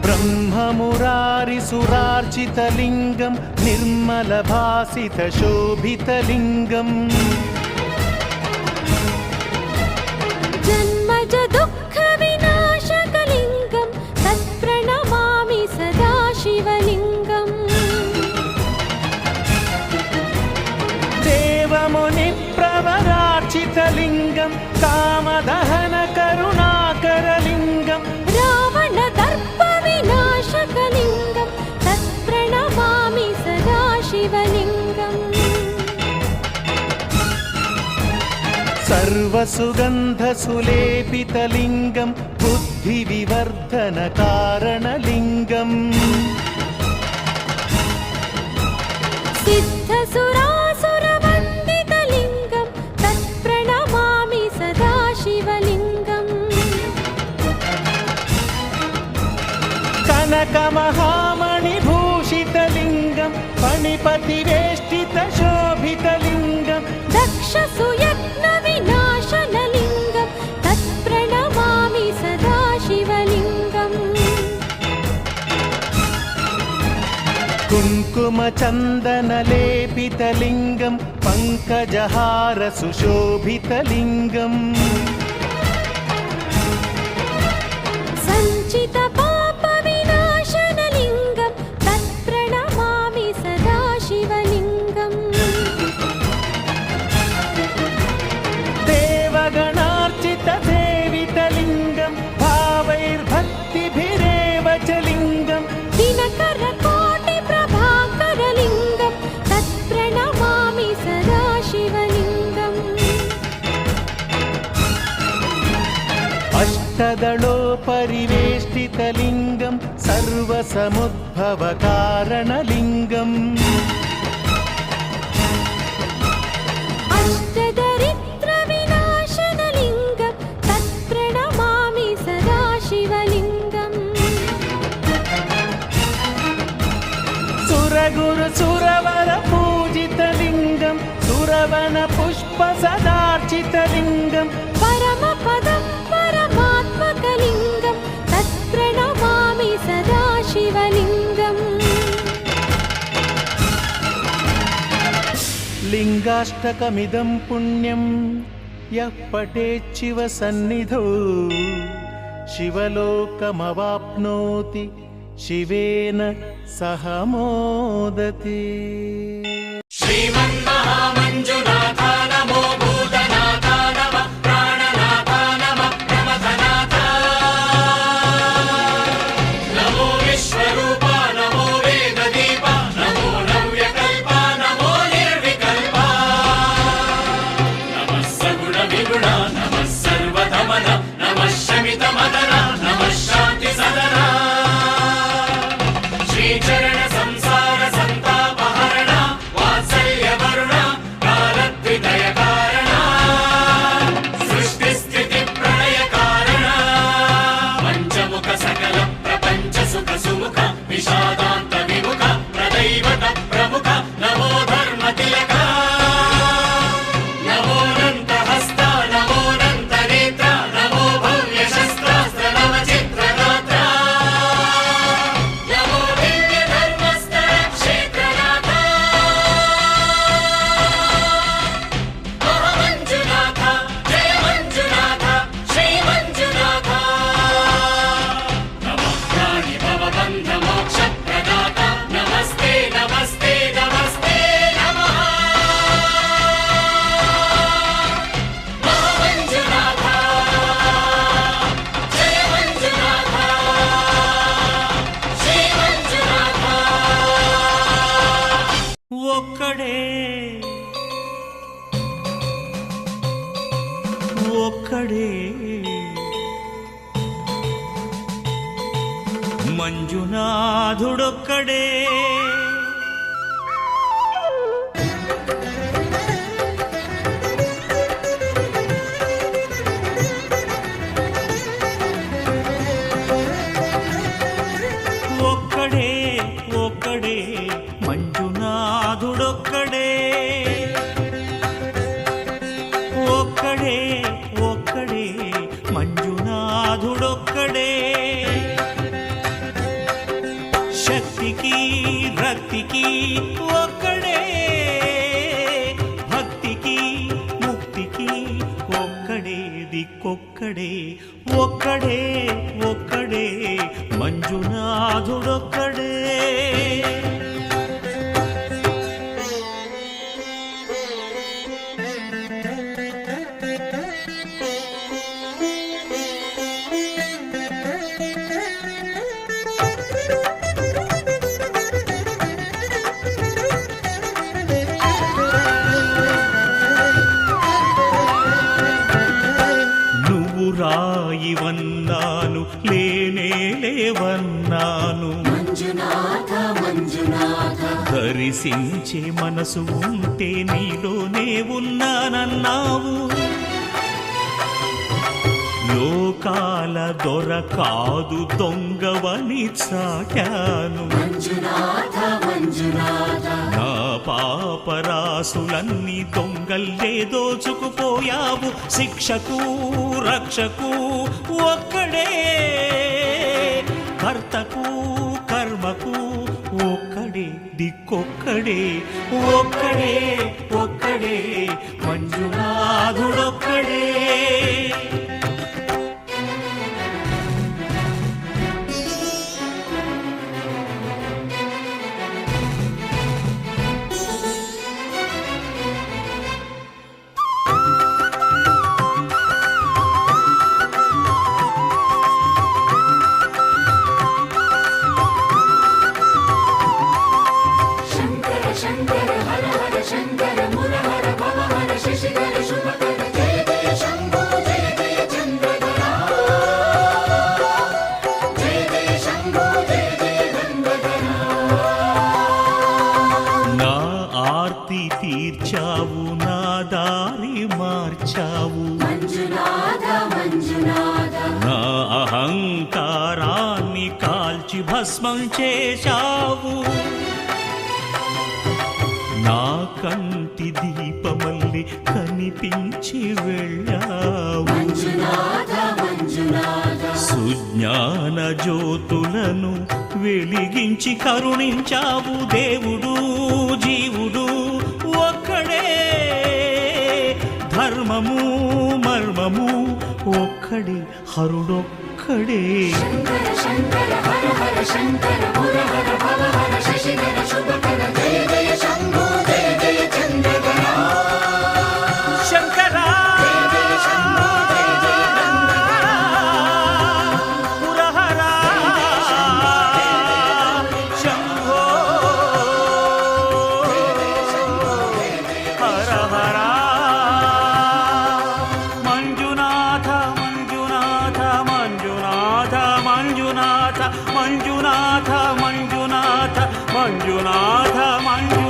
ब्रह्ममुरारिसुरार्चितलिङ्गं निर्मलभासितशोभितलिङ्गम् जन्मज दुःखविनाशकलिङ्गं तत्प्रणमामि सदा शिवलिङ्गम् देवमुनिप्रवरार्चितलिङ्गं कामदहनकरुणाकरलिङ्गं रावणदर्पविनाशकलिङ्गं तत्प्रणमामि सदा शिवलिङ्गम् सर्वसुगन्धसुलेपितलिङ्गं बुद्धिविवर्धनकारणलिङ्गम् सिद्धसुरासुरवन्दितलिङ्गं तत्प्रणमामि सदा शिवलिङ्गम् कनकमहामणिभूषितलिङ्गं फणिपतिवेष्टितशोभितलिङ्गं दक्षसुयज्ञविनाशनलिङ्गं तत्प्रणमामि सदा शिवलिङ्गम् कुङ्कुमचन्दनलेपितलिङ्गं पङ्कजहारसुशोभितलिङ्गम् सञ्चितपापविनाशनलिङ्गं तत्प्रणमामि सदा शिवलिङ्गम् देवगणार्चितसेवितलिङ्गं भावैर्भक्तिभिरेव च लिङ्गं दिनकरकोटिप्रभाकरलिङ्गं तत्प्रणमामि सदा शिवलिङ्गम् अष्टदलोपरिवेष्टितलिङ्गं सर्वसमुद्भवकारणलिङ्गम् अष्टदरिद्रविनाशनलिङ्गं तत्प्रणमामि सदा शिवलिङ्गम् सुरगुरुसुरवरपूजितलिङ्गं सुरवनपुष्पसदार्चितलिङ्गं परमपदं परमात्मकलिङ्गं तत्प्रणमामि सदा शिवलिङ्गम् लिङ्गाष्टकमिदं पुण्यं यः पठेच्छिवसन्निधौ शिवलोकमवाप्नोति शिवेन सह मोदते। श्रीमन्महामञ्जुनाथ नमो भूतनाथ नमः प्राणनाथ नमः प्रमथनाथ नमो विश्वरूप नमो वेददीप नमो नव्यकल्प नमो निर्विकल्प नमः सगुणविगुण नमः सर्वधमन नमः शमितमदन नमः शान्तिसदन श्रीचरण संसार संतापहरण वात्सल्यवरुण कालद्वितय कारण सृष्टिस्थिति प्रलय कारण पंचमुख सकल प्रपंच सुख सुमुख विषादान्त विमुख प्रदैवत प्रमुख नमो धर्म तिलक नमो अनंत हस्त नमो अनंत नेत्र नमो भव्य शस्त्रास्त्र नव चित्रगात्र नमो दिव्य धर्मस्तर क्षेत्रनाथ महामञ्जुनाथ जय मञ्जुनाथ श्री मञ्जुनाथ नमः प्राणि भवबन्ध मोक्ष प्रदाता नमस्ते नमस्ते नमस्ते नमः महामञ्जुनाथ जय मञ्जुनाथ श्री मञ्जुनाथ ఒక్కడే ఒక్కడే మంజునాథుడొక్కడే ఒక్కడే ఒక్కడే మంజునాథుడొక్కడే ఒక్కడే ఒక్కడే మంజునాథుడొక్కడే శక్తికి రక్తికి ఒక్కడే, భక్తికి ముక్తికి ఒక్కడే, దిక్కొక్కడే, ఒక్కడే ఒక్కడే మంజునాథుడొక్కడే. రాయివన్నాను లేనే లేవన్నాను, మంజునాథ మంజునాథ దర్శించే మనసు ఉంటే నీలోనే ఉన్నానన్నావు. లోకాల దొర కాదు దొంగవని చాటాను, మంజునాథ మంజునాథ నా పాపరాసులన్నీ దొంగల్లే దోచుకుపోయావు. శిక్షకు రక్షకు ఒక్కడే, కర్తకు కర్మకు ఒక్కడే, దిక్కొక్కడే, ఒక్కడే ఒక్కడే మంజునాథుడొక్కడే. శంకర శంకర హర హర శంకర మురహర భవహర శశిధర శుభకర జయ జయ శంభో జయ జయ చంద్రధర జయ జయ శంభో జయ జయ గంగధర. నా ఆర్తి తీర్చావు, నా దారి మార్చావు, మంజునాథ మంజునాథ నా అహంకారాన్ని కాల్చి భస్మం చేశావు. నా కంటి దీపమల్లి కనిపించి వెళ్ళావు. మంజునాథ మంజునాథ సుజ్ఞాన జ్యోతులను వెలిగించి కరుణించావు. దేవుడు జీవుడు ఒక్కడే, ధర్మము మర్మము ఒక్కడే, హరుడొక్కడే. శంకర శంకర హర హర శంకర మురహర భవహర శశిధర శుభకర జయ జయ శంభో జయ జయ చంద్రధర శంకరా జయ జయ శంభో జయ జయ గంగధర పురహరా శంభో హర హర మంజునాథ మంజునాథ మంజునాథ మంజునాథ మంజునాథ మంజునాథ మంజునాథ మంజు